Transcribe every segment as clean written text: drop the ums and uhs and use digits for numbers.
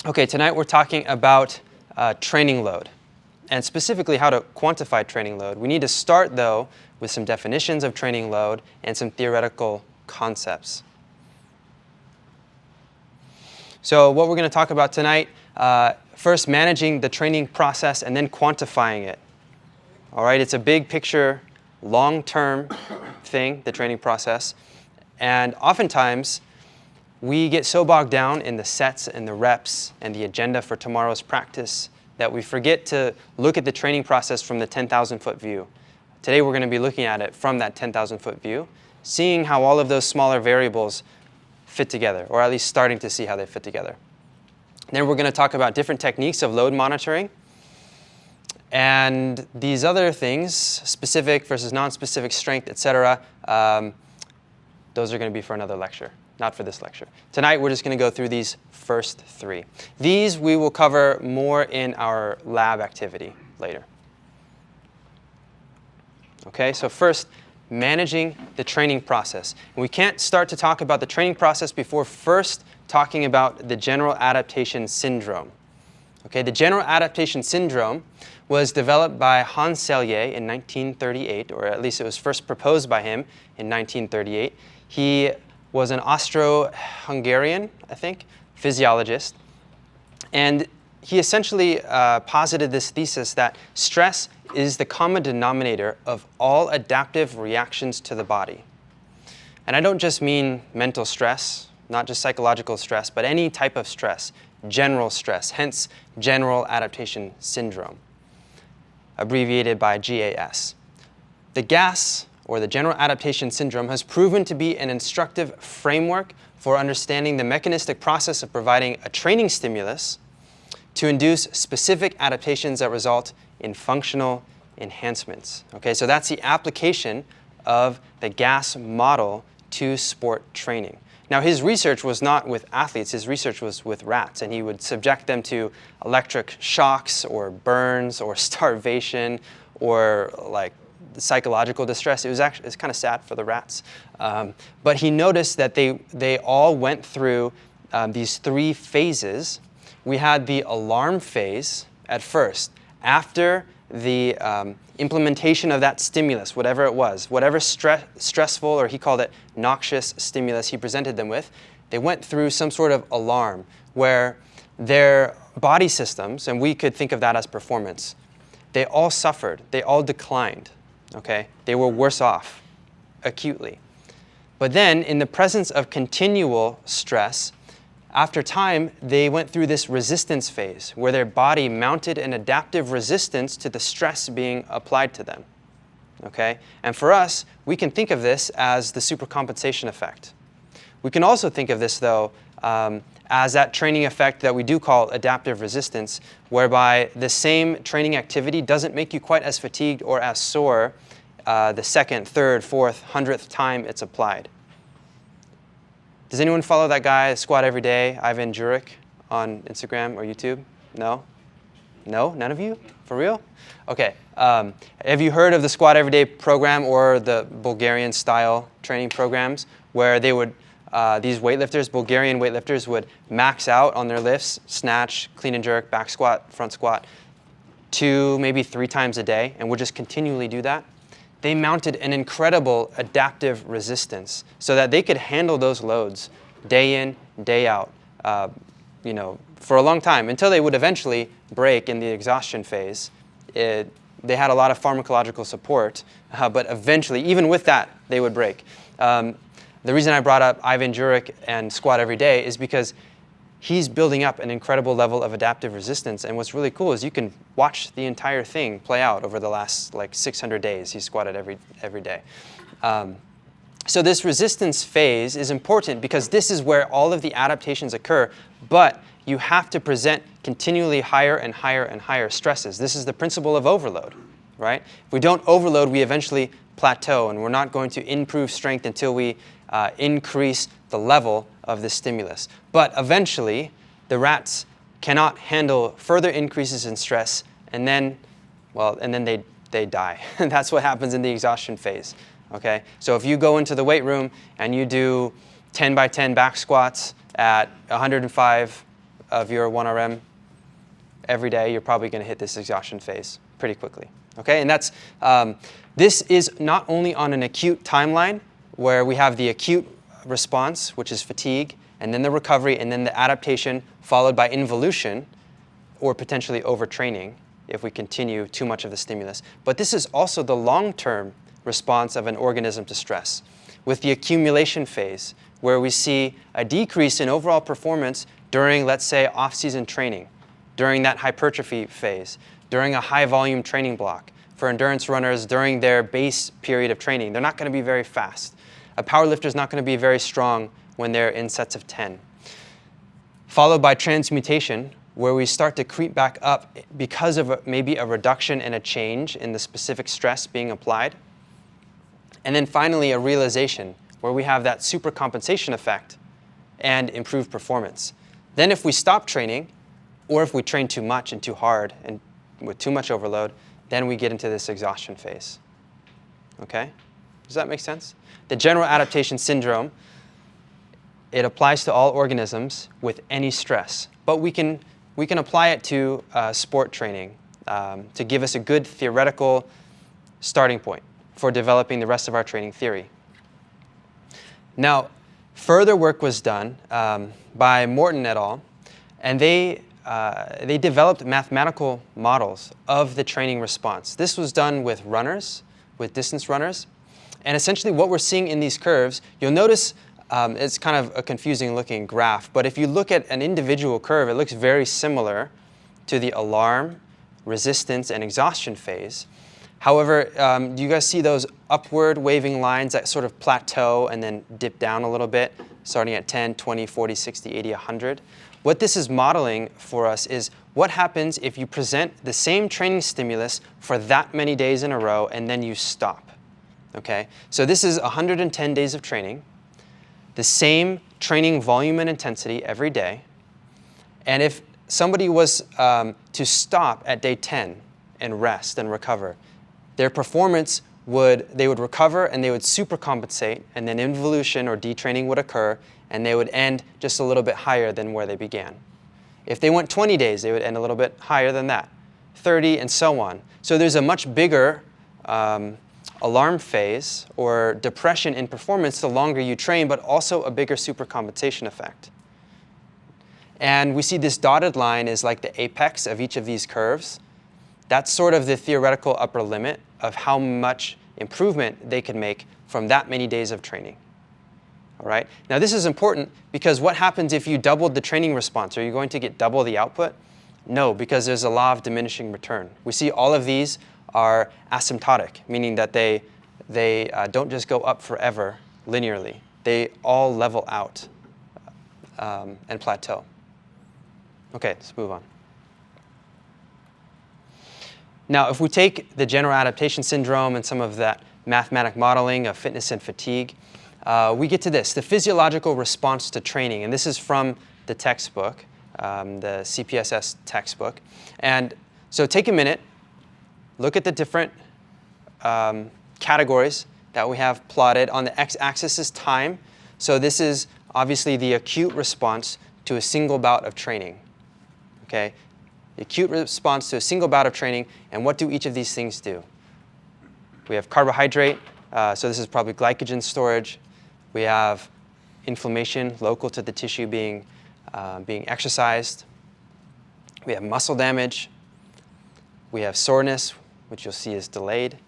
Okay, tonight we're talking about training load, and specifically how to quantify training load. We need to start, though, with some definitions of training load and some theoretical concepts. So what we're going to talk about tonight, first managing the training process and then quantifying it. All right, it's a big picture, long-term thing, the training process, and oftentimes we get so bogged down in the sets and the reps and the agenda for tomorrow's practice that we forget to look at the training process from the 10,000-foot view. Today we're going to be looking at it from that 10,000-foot view, seeing how all of those smaller variables fit together, or at least starting to see how they fit together. Then we're going to talk about different techniques of load monitoring, and these other things, specific versus non-specific strength, etc., those are going to be for another lecture. Not for this lecture. Tonight we're just going to go through these first three. These we will cover more in our lab activity later. Okay, so first, managing the training process. And we can't start to talk about the training process before first talking about the General Adaptation Syndrome. Okay, the General Adaptation Syndrome was developed by Hans Selye in 1938, or at least it was first proposed by him in 1938. He was an Austro-Hungarian, I think, physiologist. And he essentially posited this thesis that stress is the common denominator of all adaptive reactions to the body. And I don't just mean mental stress, not just psychological stress, but any type of stress, general stress, hence General Adaptation Syndrome, abbreviated by GAS. The GAS, or the General Adaptation Syndrome, has proven to be an instructive framework for understanding the mechanistic process of providing a training stimulus to induce specific adaptations that result in functional enhancements. Okay, so that's the application of the GAS model to sport training. Now, his research was not with athletes, his research was with rats, and he would subject them to electric shocks or burns or starvation or like psychological distress. It's kind of sad for the rats. But he noticed that they all went through these three phases. We had the alarm phase at first. After the implementation of that stimulus, whatever it was, whatever stressful, or he called it noxious stimulus he presented them with, they went through some sort of alarm where their body systems, and we could think of that as performance, they all suffered, they all declined. Okay, they were worse off acutely. But then, in the presence of continual stress, after time, they went through this resistance phase where their body mounted an adaptive resistance to the stress being applied to them. Okay, and for us, we can think of this as the supercompensation effect. We can also think of this, though, as that training effect that we do call adaptive resistance, whereby the same training activity doesn't make you quite as fatigued or as sore the second, third, fourth, 100th time it's applied. Does anyone follow that guy, Squat Every Day, Ivan Juric, on Instagram or YouTube? No? No? None of you? For real? Okay. Have you heard of the Squat Every Day program or the Bulgarian-style training programs where they would these weightlifters, Bulgarian weightlifters, would max out on their lifts, snatch, clean and jerk, back squat, front squat, 2, maybe 3 times a day, and would just continually do that? They mounted an incredible adaptive resistance so that they could handle those loads day in, day out, for a long time, until they would eventually break in the exhaustion phase. They had a lot of pharmacological support, but eventually, even with that, they would break. The reason I brought up Ivan Juric and Squat Every Day is because he's building up an incredible level of adaptive resistance. And what's really cool is you can watch the entire thing play out over the last 600 days. He squatted every day. So this resistance phase is important because this is where all of the adaptations occur. But you have to present continually higher and higher and higher stresses. This is the principle of overload, right? If we don't overload, we eventually plateau, and we're not going to improve strength until we increase the level of the stimulus. But eventually, the rats cannot handle further increases in stress, and then they die. And that's what happens in the exhaustion phase. Okay? So if you go into the weight room and you do 10 by 10 back squats at 105 of your 1RM every day, you're probably going to hit this exhaustion phase pretty quickly. Okay, and that's this is not only on an acute timeline where we have the acute response, which is fatigue, and then the recovery, and then the adaptation, followed by involution, or potentially overtraining if we continue too much of the stimulus. But this is also the long-term response of an organism to stress, with the accumulation phase, where we see a decrease in overall performance during, let's say, off-season training, during that hypertrophy phase, during a high-volume training block. For endurance runners, during their base period of training, they're not going to be very fast. A powerlifter is not going to be very strong when they're in sets of 10. Followed by transmutation, where we start to creep back up because of maybe a reduction and a change in the specific stress being applied. And then finally, a realization, where we have that supercompensation effect and improved performance. Then if we stop training, or if we train too much and too hard and with too much overload, then we get into this exhaustion phase. Okay? Does that make sense? The General Adaptation Syndrome, it applies to all organisms with any stress, but we can apply it to sport training to give us a good theoretical starting point for developing the rest of our training theory. Now, further work was done by Morton et al., and they developed mathematical models of the training response. This was done with runners, with distance runners, and essentially what we're seeing in these curves, you'll notice it's kind of a confusing looking graph, but if you look at an individual curve, it looks very similar to the alarm, resistance, and exhaustion phase. However, do you guys see those upward waving lines that sort of plateau and then dip down a little bit, starting at 10, 20, 40, 60, 80, 100? What this is modeling for us is what happens if you present the same training stimulus for that many days in a row and then you stop. Okay? So this is 110 days of training, the same training volume and intensity every day. And if somebody was to stop at day 10 and rest and recover, their performance they would recover and they would supercompensate, and then involution or detraining would occur, and they would end just a little bit higher than where they began. If they went 20 days, they would end a little bit higher than that, 30, and so on. So there's a much bigger alarm phase or depression in performance the longer you train, but also a bigger supercompensation effect. And we see this dotted line is like the apex of each of these curves. That's sort of the theoretical upper limit of how much improvement they can make from that many days of training. All right? Now this is important because what happens if you doubled the training response? Are you going to get double the output? No, because there's a law of diminishing return. We see all of these are asymptotic, meaning that they don't just go up forever linearly. They all level out and plateau. Okay, let's move on. Now, if we take the General Adaptation Syndrome and some of that mathematic modeling of fitness and fatigue, we get to this, the physiological response to training. And this is from the textbook, the CPSS textbook. And so take a minute, look at the different categories that we have plotted. On the x-axis is time. So this is obviously the acute response to a single bout of training. Okay? The acute response to a single bout of training, and what do each of these things do? We have carbohydrate, so this is probably glycogen storage. We have inflammation local to the tissue being exercised. We have muscle damage. We have soreness, which you'll see is delayed.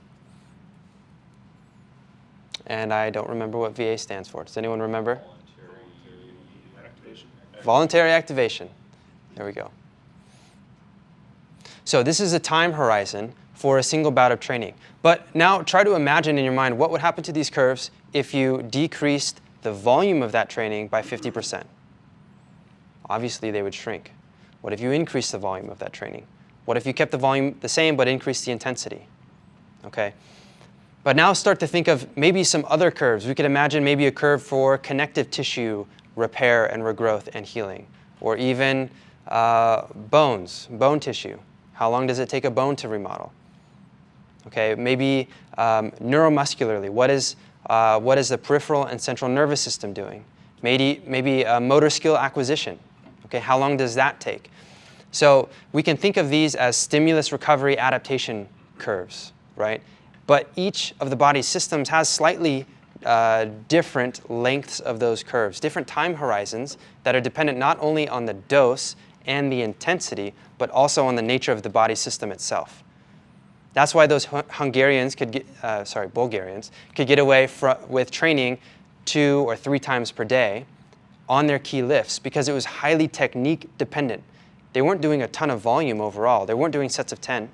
And I don't remember what VA stands for. Does anyone remember? Voluntary activation. Voluntary activation. There we go. So this is a time horizon for a single bout of training. But now try to imagine in your mind what would happen to these curves if you decreased the volume of that training by 50%. Obviously, they would shrink. What if you increased the volume of that training? What if you kept the volume the same but increased the intensity? Okay. But now start to think of maybe some other curves. We could imagine maybe a curve for connective tissue repair and regrowth and healing, or even bones, bone tissue. How long does it take a bone to remodel? Okay, maybe neuromuscularly, what is the peripheral and central nervous system doing? Maybe motor skill acquisition. Okay, how long does that take? So we can think of these as stimulus recovery adaptation curves, right? But each of the body's systems has slightly different lengths of those curves, different time horizons that are dependent not only on the dose and the intensity, but also on the nature of the body system itself. That's why those Bulgarians could get away with training 2 or 3 times per day on their key lifts, because it was highly technique dependent. They weren't doing a ton of volume overall. They weren't doing sets of 10.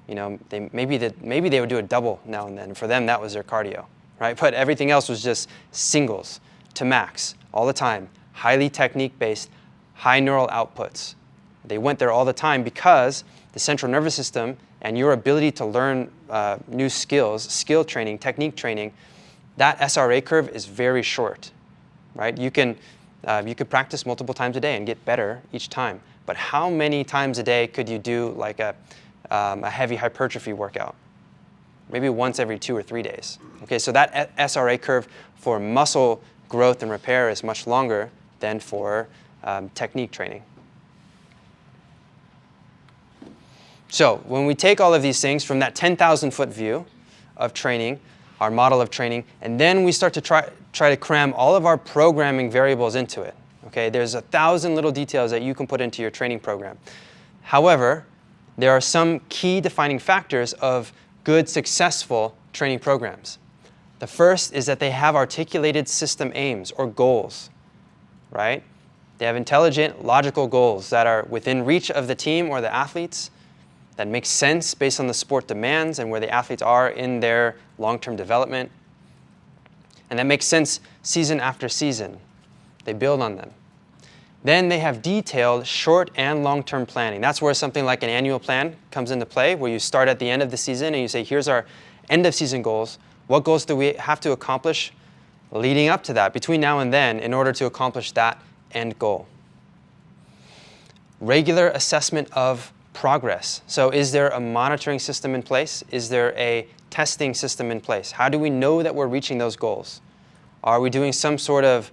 You know, maybe they would do a double now and then. For them, that was their cardio, right? But everything else was just singles to max all the time, highly technique-based, high neural outputs. They went there all the time because the central nervous system and your ability to learn new skills, skill training, technique training, that SRA curve is very short, right? You could practice multiple times a day and get better each time. But how many times a day could you do like a heavy hypertrophy workout? Maybe once every 2 or 3 days. Okay, so that SRA curve for muscle growth and repair is much longer than for technique training. So when we take all of these things from that 10,000-foot view of training, our model of training, and then we start to try to cram all of our programming variables into it. Okay, there's 1,000 little details that you can put into your training program. However, there are some key defining factors of good, successful training programs. The first is that they have articulated system aims or goals, right? They have intelligent, logical goals that are within reach of the team or the athletes, that make sense based on the sport demands and where the athletes are in their long-term development. And that makes sense season after season. They build on them. Then they have detailed short and long-term planning. That's where something like an annual plan comes into play, where you start at the end of the season and you say, here's our end of season goals. What goals do we have to accomplish leading up to that, between now and then, in order to accomplish that end goal? Regular assessment of progress. So is there a monitoring system in place? Is there a testing system in place? How do we know that we're reaching those goals? Are we doing some sort of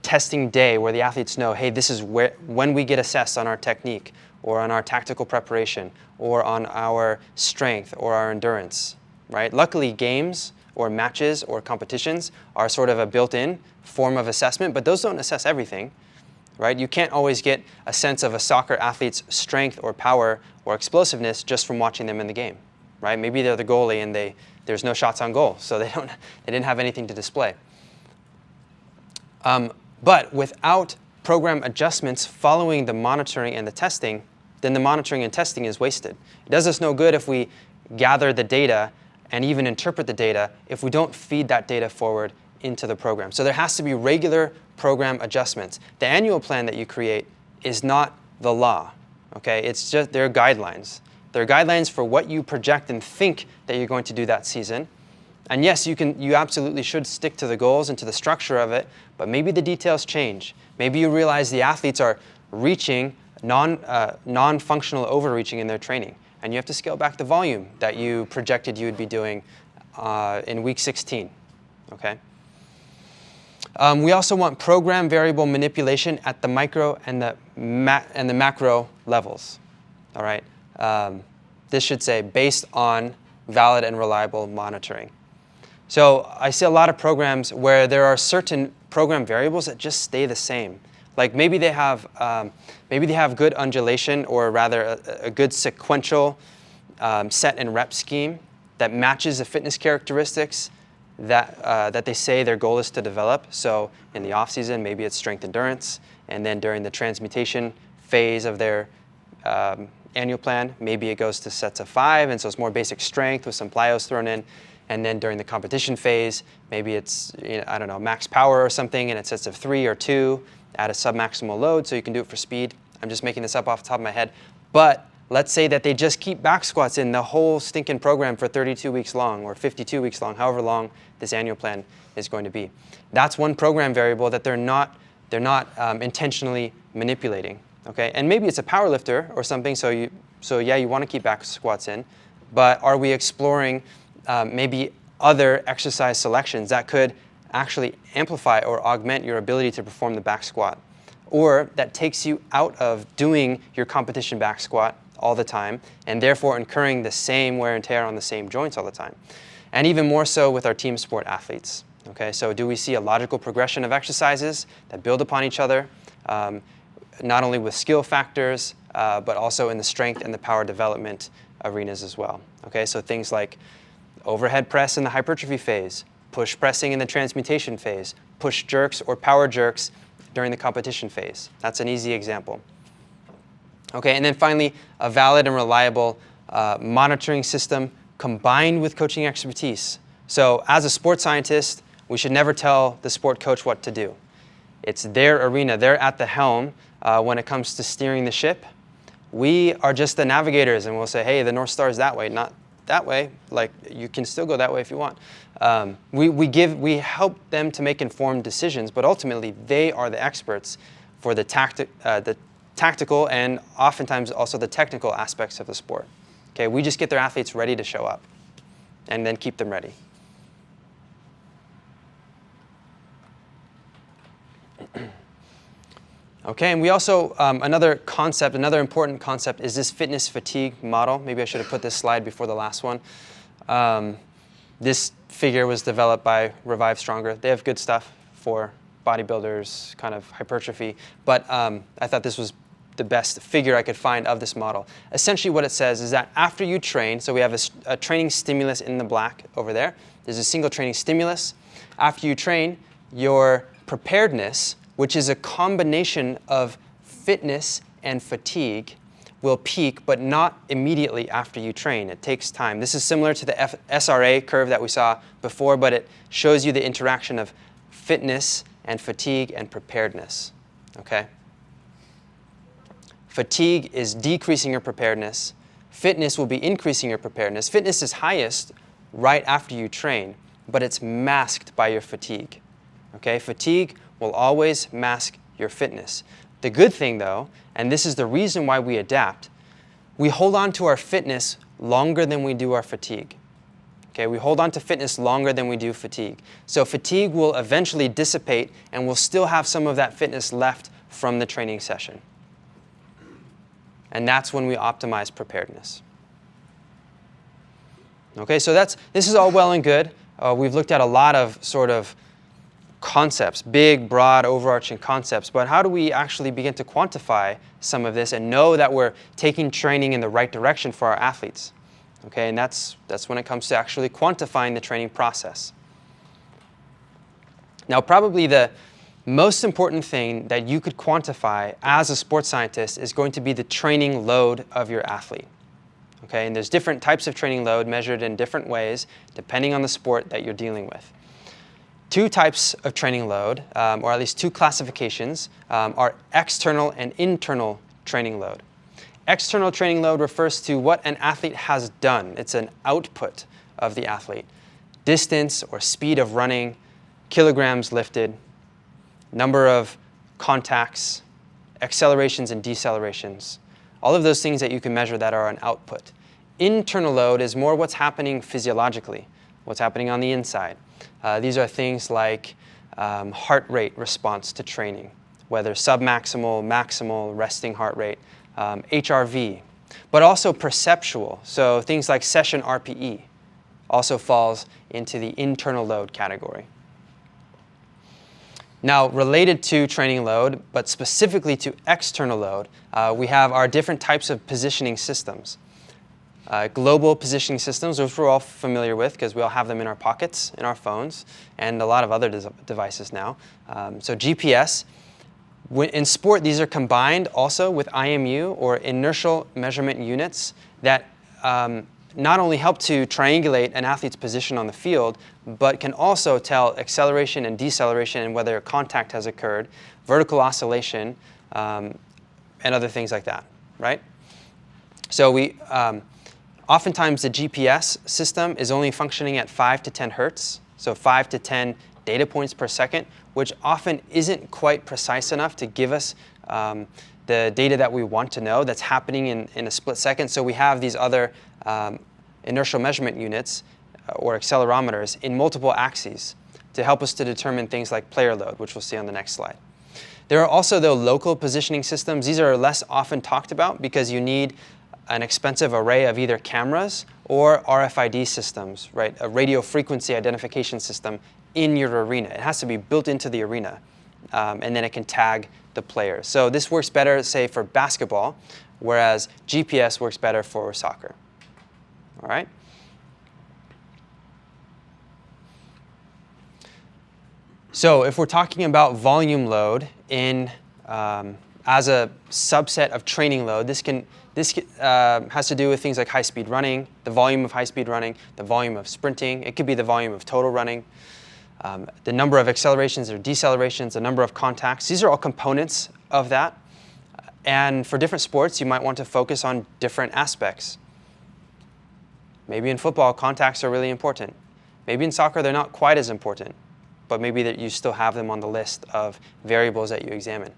testing day where the athletes know, hey, this is when we get assessed on our technique or on our tactical preparation or on our strength or our endurance, right? Luckily, games or matches or competitions are sort of a built-in form of assessment, but those don't assess everything, right? You can't always get a sense of a soccer athlete's strength or power or explosiveness just from watching them in the game, right? Maybe they're the goalie and there's no shots on goal, so they didn't have anything to display. But without program adjustments following the monitoring and the testing, then the monitoring and testing is wasted. It does us no good if we gather the data and even interpret the data if we don't feed that data forward into the program. So there has to be regular program adjustments. The annual plan that you create is not the law, okay? It's just, they're guidelines. They're guidelines for what you project and think that you're going to do that season. And yes, you absolutely should stick to the goals and to the structure of it, but maybe the details change. Maybe you realize the athletes are reaching non-functional overreaching in their training, and you have to scale back the volume that you projected you would be doing in week 16, okay? We also want program variable manipulation at the micro and the macro levels, all right? This should say based on valid and reliable monitoring. So I see a lot of programs where there are certain program variables that just stay the same. Like maybe they have good undulation, or rather a good sequential set and rep scheme that matches the fitness characteristics that they say their goal is to develop. So in the off season, maybe it's strength endurance, and then during the transmutation phase of their annual plan, maybe it goes to sets of 5, and so it's more basic strength with some plyos thrown in. And then during the competition phase, maybe it's, I don't know, max power or something, and it's sets of 3 or 2 at a submaximal load, so you can do it for speed. I'm just making this up off the top of my head. But let's say that they just keep back squats in the whole stinking program for 32 weeks long or 52 weeks long, however long this annual plan is going to be. That's one program variable that they're not intentionally manipulating. Okay, and maybe it's a power lifter or something. So yeah, you want to keep back squats in, but are we exploring maybe other exercise selections that could actually amplify or augment your ability to perform the back squat, or that takes you out of doing your competition back squat all the time and therefore incurring the same wear and tear on the same joints all the time. And even more so with our team sport athletes. Okay, so do we see a logical progression of exercises that build upon each other, not only with skill factors, but also in the strength and the power development arenas as well. Okay, so things like overhead press in the hypertrophy phase, push pressing in the transmutation phase, push jerks or power jerks during the competition phase. That's an easy example. Okay, and then finally, a valid and reliable monitoring system combined with coaching expertise. So as a sports scientist, we should never tell the sport coach what to do. It's their arena. They're at the helm when it comes to steering the ship. We are just the navigators, and we'll say, hey, the North Star is that way, not that way. Like, you can still go that way if you want. We help them to make informed decisions, but ultimately they are the experts for the tactical and oftentimes also the technical aspects of the sport. Okay, we just get their athletes ready to show up and then keep them ready. Okay, and we also, another important concept is this fitness fatigue model. Maybe I should have put this slide before the last one. This figure was developed by Revive Stronger. They have good stuff for bodybuilders, kind of hypertrophy, but I thought this was the best figure I could find of this model. Essentially what it says is that after you train, so we have a training stimulus in the black over there. There's a single training stimulus. After you train, your preparedness, which is a combination of fitness and fatigue, will peak, but not immediately after you train. It takes time. This is similar to the SRA curve that we saw before, but it shows you the interaction of fitness and fatigue and preparedness. Okay? Fatigue is decreasing your preparedness. Fitness will be increasing your preparedness. Fitness is highest right after you train, but it's masked by your fatigue. Okay? Fatigue will always mask your fitness. The good thing though, and this is the reason why we adapt, we hold on to our fitness longer than we do our fatigue. Okay, we hold on to fitness longer than we do fatigue. So fatigue will eventually dissipate and we'll still have some of that fitness left from the training session. And that's when we optimize preparedness. Okay, so this is all well and good. We've looked at a lot of sort of concepts, big, broad, overarching concepts, but how do we actually begin to quantify some of this and know that we're taking training in the right direction for our athletes? Okay, and that's when it comes to actually quantifying the training process. Now, probably the most important thing that you could quantify as a sports scientist is going to be the training load of your athlete. Okay, and there's different types of training load measured in different ways depending on the sport that you're dealing with. Two types of training load, or at least two classifications, are external and internal training load. External training load refers to what an athlete has done. It's an output of the athlete. Distance or speed of running, kilograms lifted, number of contacts, accelerations and decelerations. All of those things that you can measure that are an output. Internal load is more what's happening physiologically, what's happening on the inside. These are things like heart rate response to training, whether submaximal, maximal, resting heart rate, HRV, but also perceptual. So things like session RPE also falls into the internal load category. Now, related to training load, but specifically to external load, we have our different types of positioning systems. Global positioning systems, which we're all familiar with because we all have them in our pockets, in our phones, and a lot of other devices now. So GPS. In sport, these are combined also with IMU, or inertial measurement units, that not only help to triangulate an athlete's position on the field, but can also tell acceleration and deceleration and whether contact has occurred, vertical oscillation, and other things like that, right? So oftentimes the GPS system is only functioning at 5 to 10 hertz, so 5 to 10 data points per second, which often isn't quite precise enough to give us the data that we want to know that's happening in a split second. So we have these other inertial measurement units or accelerometers in multiple axes. to help us to determine things like player load, which we'll see on the next slide. There are also, though, local positioning systems. These are less often talked about because you need an expensive array of either cameras or RFID systems, right? A radio frequency identification system in your arena. It has to be built into the arena, and then it can tag the players. So this works better, say, for basketball, whereas GPS works better for soccer. All right? So if we're talking about volume load in as a subset of training load, this has to do with things like high-speed running, the volume of high-speed running, the volume of sprinting. It could be the volume of total running, the number of accelerations or decelerations, the number of contacts. These are all components of that. And for different sports, you might want to focus on different aspects. Maybe in football, contacts are really important. Maybe in soccer, they're not quite as important, but maybe that you still have them on the list of variables that you examine.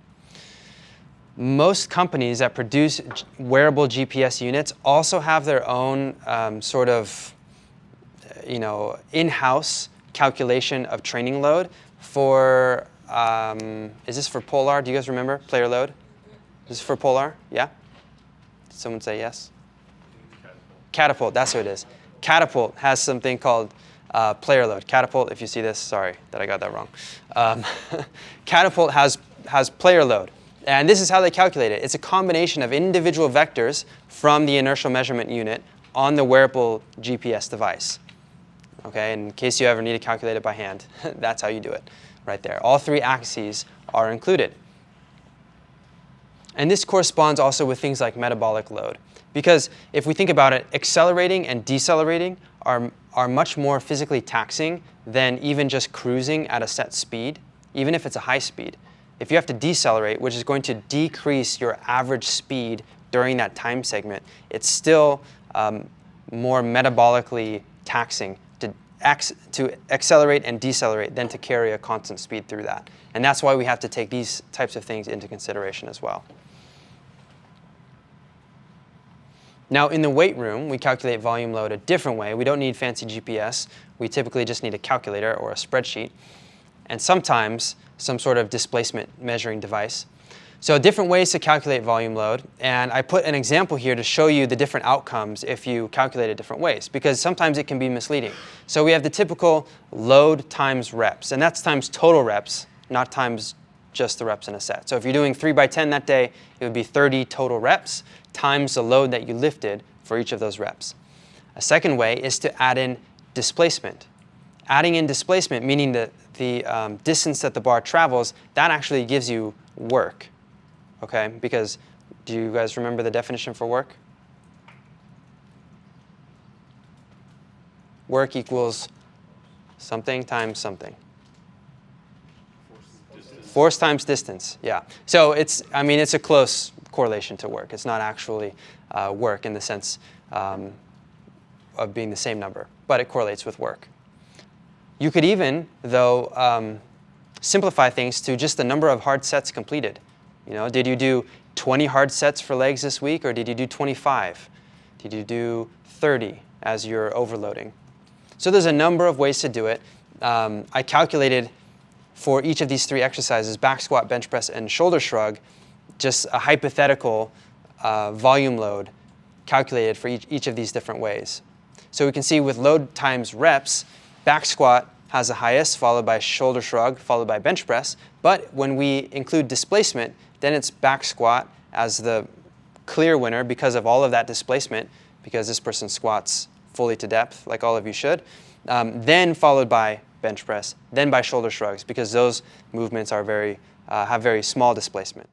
Most companies that produce wearable GPS units also have their own sort of, in-house calculation of training load for, is this for Polar? Do you guys remember player load? Is this for Polar? Yeah? Did someone say yes? Catapult, that's what it is. Catapult has something called player load. Catapult, if you see this, sorry that I got that wrong. Catapult has player load. And this is how they calculate it. It's a combination of individual vectors from the inertial measurement unit on the wearable GPS device. Okay, in case you ever need to calculate it by hand, that's how you do it right there. All three axes are included. And this corresponds also with things like metabolic load. Because if we think about it, accelerating and decelerating are much more physically taxing than even just cruising at a set speed, even if it's a high speed. If you have to decelerate, which is going to decrease your average speed during that time segment, it's still more metabolically taxing to accelerate and decelerate than to carry a constant speed through that. And that's why we have to take these types of things into consideration as well. Now, in the weight room, we calculate volume load a different way. We don't need fancy GPS. We typically just need a calculator or a spreadsheet, and sometimes some sort of displacement measuring device. So different ways to calculate volume load, and I put an example here to show you the different outcomes if you calculate it different ways, because sometimes it can be misleading. So we have the typical load times reps, and that's times total reps, not times just the reps in a set. So if you're doing 3 by 10 that day, it would be 30 total reps times the load that you lifted for each of those reps. A second way is to add in displacement. Adding in displacement, meaning the distance that the bar travels, that actually gives you work. Okay, because do you guys remember the definition for work? Work equals something times something. Force times distance, yeah. So it's a close correlation to work. It's not actually work in the sense of being the same number, but it correlates with work. You could even, though, simplify things to just the number of hard sets completed. Did you do 20 hard sets for legs this week, or did you do 25? Did you do 30 as you're overloading? So there's a number of ways to do it. I calculated for each of these 3 exercises, back squat, bench press, and shoulder shrug, just a hypothetical volume load calculated for each of these different ways. So we can see with load times reps, back squat has the highest, followed by shoulder shrug, followed by bench press. But when we include displacement, then it's back squat as the clear winner because of all of that displacement, because this person squats fully to depth, like all of you should. Then followed by bench press, then by shoulder shrugs, because those movements are have very small displacement.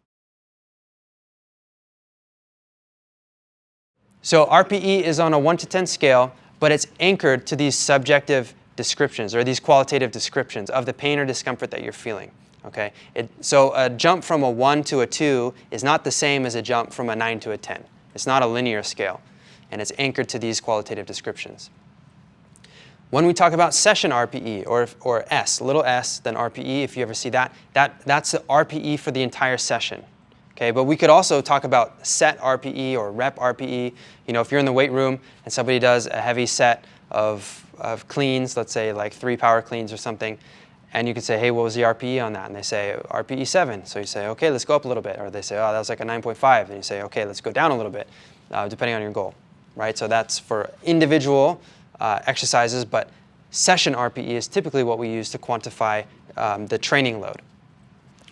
So RPE is on a 1 to 10 scale, but it's anchored to these subjective descriptions or these qualitative descriptions of the pain or discomfort that you're feeling. Okay? So a jump from a 1 to a 2 is not the same as a jump from a 9 to a 10. It's not a linear scale, and it's anchored to these qualitative descriptions. When we talk about session RPE, or S, little s, then RPE, if you ever see that's the RPE for the entire session. Okay, but we could also talk about set RPE or rep RPE. If you're in the weight room and somebody does a heavy set of cleans, let's say like 3 power cleans or something, And you could say, hey, what was the RPE on that? And they say, RPE 7. So you say, okay, let's go up a little bit. Or they say, oh, that was like a 9.5. And you say, okay, let's go down a little bit, depending on your goal, right? So that's for individual exercises, but session RPE is typically what we use to quantify the training load.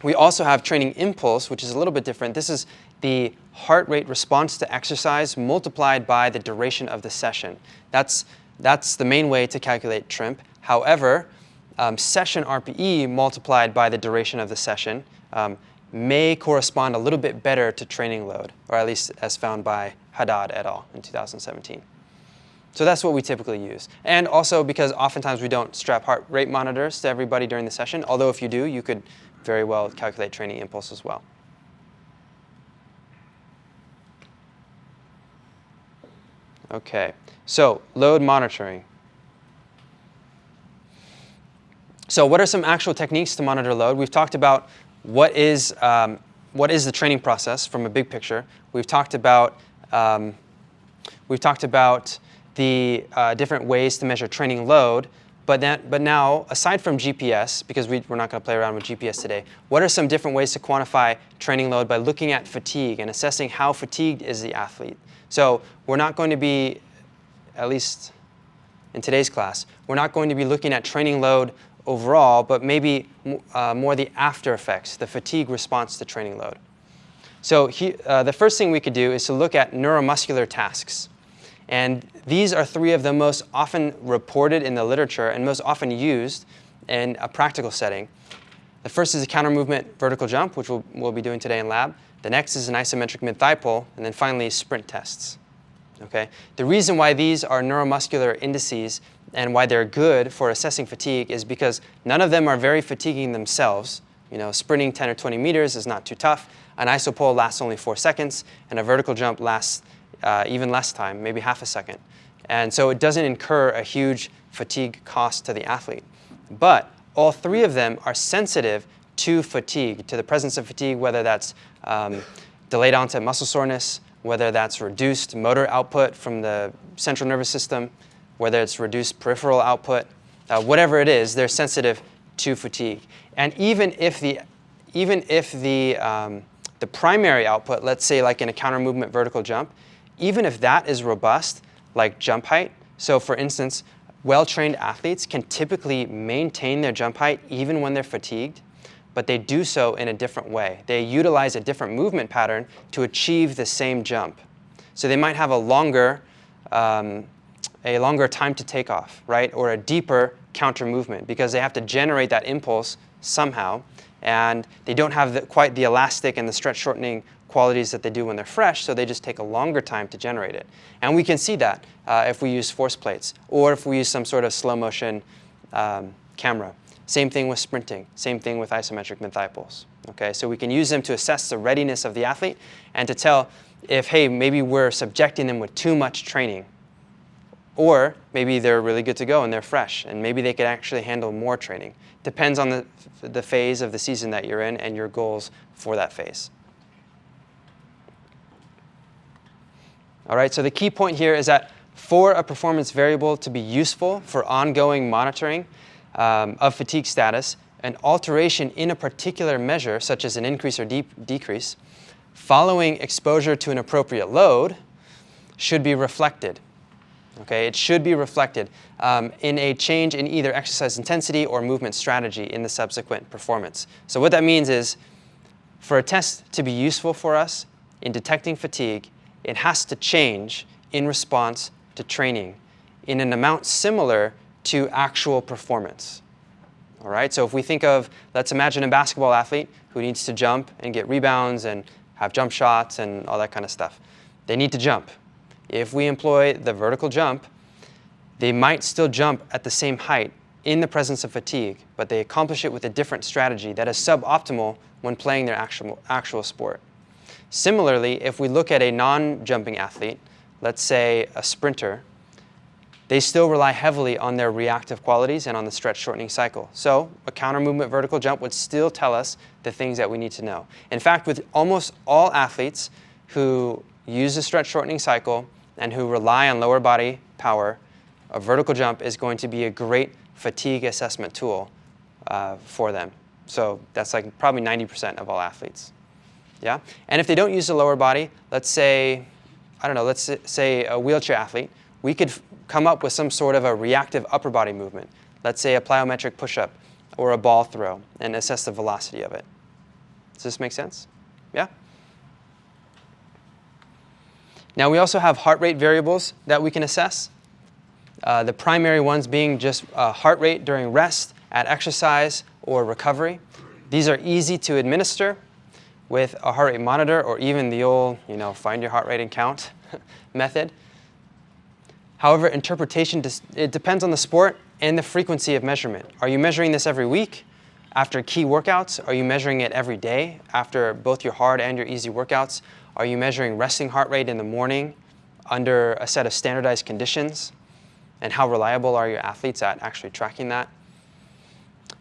We also have training impulse, which is a little bit different. This is the heart rate response to exercise multiplied by the duration of the session. That's the main way to calculate TRIMP. However, session RPE multiplied by the duration of the session may correspond a little bit better to training load, or at least as found by Haddad et al. In 2017. So that's what we typically use. And also because oftentimes we don't strap heart rate monitors to everybody during the session, although if you do, you could very well calculate training impulse as well. Okay, so load monitoring. So what are some actual techniques to monitor load? We've talked about what is the training process from a big picture. We've talked about the different ways to measure training load. But now, aside from GPS, because we're not going to play around with GPS today, what are some different ways to quantify training load by looking at fatigue and assessing how fatigued is the athlete? So we're not going to be, at least in today's class, we're not going to be looking at training load overall, but maybe more the after effects, the fatigue response to training load. So the first thing we could do is to look at neuromuscular tasks. And these are three of the most often reported in the literature and most often used in a practical setting. The first is a counter-movement vertical jump, which we'll be doing today in lab. The next is an isometric mid-thigh pull, and then finally sprint tests. Okay? The reason why these are neuromuscular indices and why they're good for assessing fatigue is because none of them are very fatiguing themselves. You know, sprinting 10 or 20 meters is not too tough. An iso pull lasts only 4 seconds, and a vertical jump lasts even less time, maybe half a second. And so it doesn't incur a huge fatigue cost to the athlete. But all three of them are sensitive to fatigue, to the presence of fatigue, whether that's delayed onset muscle soreness, whether that's reduced motor output from the central nervous system, whether it's reduced peripheral output, whatever it is, they're sensitive to fatigue. And even if the primary output, let's say like in a counter movement vertical jump, even if that is robust, like jump height, so for instance, well-trained athletes can typically maintain their jump height even when they're fatigued, but they do so in a different way. They utilize a different movement pattern to achieve the same jump. So they might have a longer time to take off, right? Or a deeper counter movement because they have to generate that impulse somehow, and they don't have quite the elastic and the stretch shortening qualities that they do when they're fresh, so they just take a longer time to generate it. And we can see that if we use force plates or if we use some sort of slow motion camera. Same thing with sprinting, same thing with isometric mid-thigh pulls. Okay, so we can use them to assess the readiness of the athlete and to tell if, hey, maybe we're subjecting them with too much training, or maybe they're really good to go and they're fresh, and maybe they could actually handle more training. Depends on the phase of the season that you're in and your goals for that phase. All right, so the key point here is that for a performance variable to be useful for ongoing monitoring of fatigue status, an alteration in a particular measure, such as an increase or decrease, following exposure to an appropriate load, should be reflected. Okay, it should be reflected in a change in either exercise intensity or movement strategy in the subsequent performance. So what that means is, for a test to be useful for us in detecting fatigue, it has to change in response to training in an amount similar to actual performance. All right, so if we think of, let's imagine a basketball athlete who needs to jump and get rebounds and have jump shots and all that kind of stuff. They need to jump. If we employ the vertical jump, they might still jump at the same height in the presence of fatigue, but they accomplish it with a different strategy that is suboptimal when playing their actual sport. Similarly, if we look at a non-jumping athlete, let's say a sprinter, they still rely heavily on their reactive qualities and on the stretch shortening cycle. So a counter movement vertical jump would still tell us the things that we need to know. In fact, with almost all athletes who use the stretch shortening cycle and who rely on lower body power, a vertical jump is going to be a great fatigue assessment tool for them. So that's like probably 90% of all athletes. Yeah? And if they don't use the lower body, let's say, I don't know, let's say a wheelchair athlete, we could come up with some sort of a reactive upper body movement. Let's say a plyometric push-up or a ball throw, and assess the velocity of it. Does this make sense? Yeah? Now we also have heart rate variables that we can assess. The primary ones being just heart rate during rest, at exercise, or recovery. These are easy to administer with a heart rate monitor or even the old, find your heart rate and count method. However, interpretation, it depends on the sport and the frequency of measurement. Are you measuring this every week after key workouts? Are you measuring it every day after both your hard and your easy workouts? Are you measuring resting heart rate in the morning under a set of standardized conditions? And how reliable are your athletes at actually tracking that?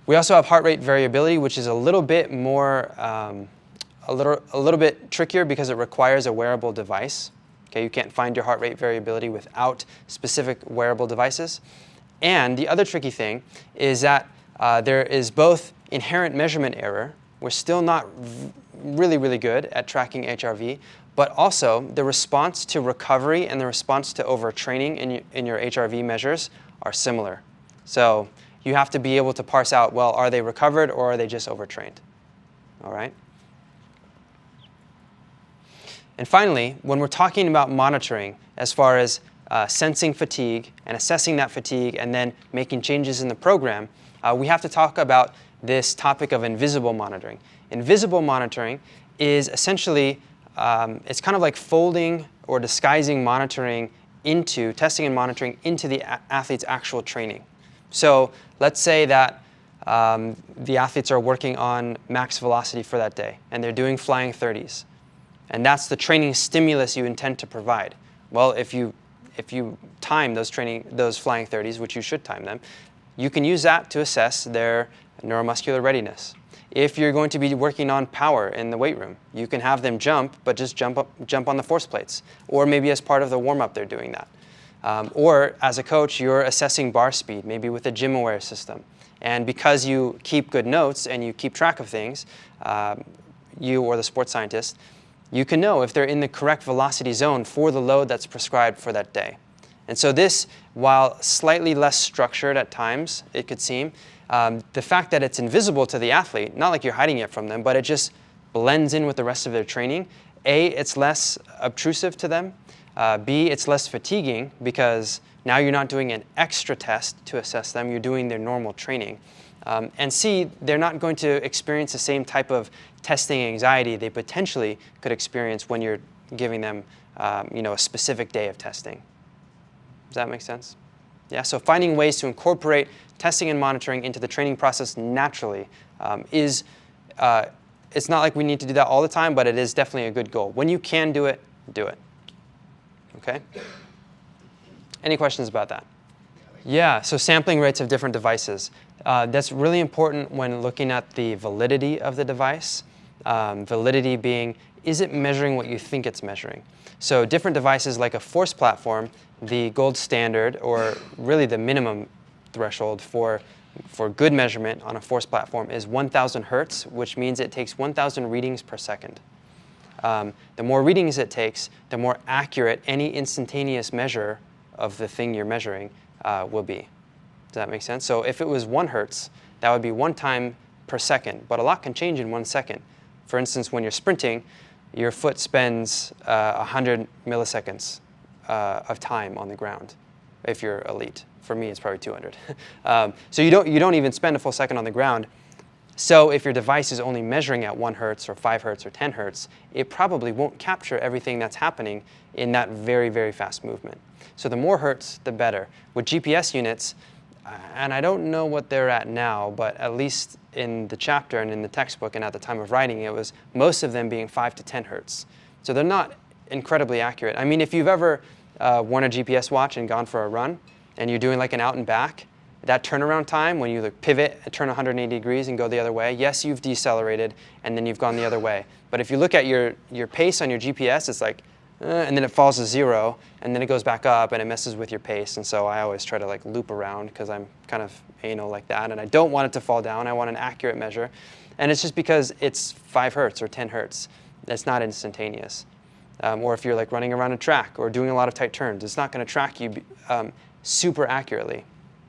We also have heart rate variability, which is a little bit more, a little bit trickier because it requires a wearable device. Okay, you can't find your heart rate variability without specific wearable devices. And the other tricky thing is that there is both inherent measurement error. We're still not really good at tracking HRV, but also the response to recovery and the response to overtraining in your HRV measures are similar. So you have to be able to parse out, well, are they recovered or are they just overtrained? All right? And finally, when we're talking about monitoring, as far as sensing fatigue and assessing that fatigue and then making changes in the program, we have to talk about this topic of invisible monitoring. Invisible monitoring is essentially, it's kind of like folding or disguising monitoring into, testing and monitoring into the athlete's actual training. So let's say that the athletes are working on max velocity for that day and they're doing flying 30s. And that's the training stimulus you intend to provide. Well, if you time those flying 30s, which you should time them, you can use that to assess their neuromuscular readiness. If you're going to be working on power in the weight room, you can have them jump, but just jump on the force plates. Or maybe as part of the warm-up they're doing that. Or as a coach, you're assessing bar speed, maybe with a gym-aware system. And because you keep good notes and you keep track of things, you or the sports scientist, you can know if they're in the correct velocity zone for the load that's prescribed for that day. And so this, while slightly less structured at times, it could seem, the fact that it's invisible to the athlete, not like you're hiding it from them, but it just blends in with the rest of their training. A, it's less obtrusive to them. B, it's less fatiguing because now you're not doing an extra test to assess them, you're doing their normal training. And C, they're not going to experience the same type of testing anxiety they potentially could experience when you're giving them a specific day of testing. Does that make sense? Yeah, so finding ways to incorporate testing and monitoring into the training process naturally it's not like we need to do that all the time, but it is definitely a good goal. When you can do it, do it. Okay? Any questions about that? Yeah, so sampling rates of different devices. That's really important when looking at the validity of the device. Validity being, is it measuring what you think it's measuring? So different devices like a force platform, the gold standard, or really the minimum threshold for good measurement on a force platform is 1,000 hertz, which means it takes 1,000 readings per second. The more readings it takes, the more accurate any instantaneous measure of the thing you're measuring will be. Does that make sense? So if it was 1 hertz, that would be 1 time per second, but a lot can change in 1 second. For instance, when you're sprinting, your foot spends 100 milliseconds of time on the ground if you're elite. For me, it's probably 200. So you don't even spend a full second on the ground. So if your device is only measuring at 1 hertz or 5 hertz or 10 hertz, it probably won't capture everything that's happening in that very, very fast movement. So the more hertz, the better. With GPS units, and I don't know what they're at now, but at least in the chapter and in the textbook and at the time of writing, it was most of them being 5 to 10 hertz. So they're not incredibly accurate. I mean, if you've ever worn a GPS watch and gone for a run, and you're doing like an out and back, that turnaround time when you like pivot, turn 180 degrees and go the other way, yes, you've decelerated and then you've gone the other way. But if you look at your pace on your GPS, it's like and then it falls to 0, and then it goes back up, and it messes with your pace. And so I always try to like loop around because I'm kind of anal like that, and I don't want it to fall down. I want an accurate measure, and it's just because it's 5 hertz or 10 hertz. It's not instantaneous. Or if you're like running around a track or doing a lot of tight turns, it's not going to track you super accurately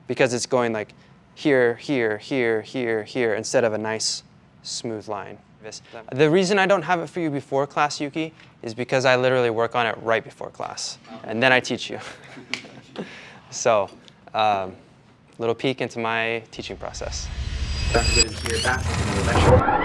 because it's going like here, here, here, here, here, instead of a nice smooth line. The reason I don't have it for you before class, Yuki, is because I literally work on it right before class, and then I teach you. So, little peek into my teaching process. Dr. Goodin here, back from the lecture.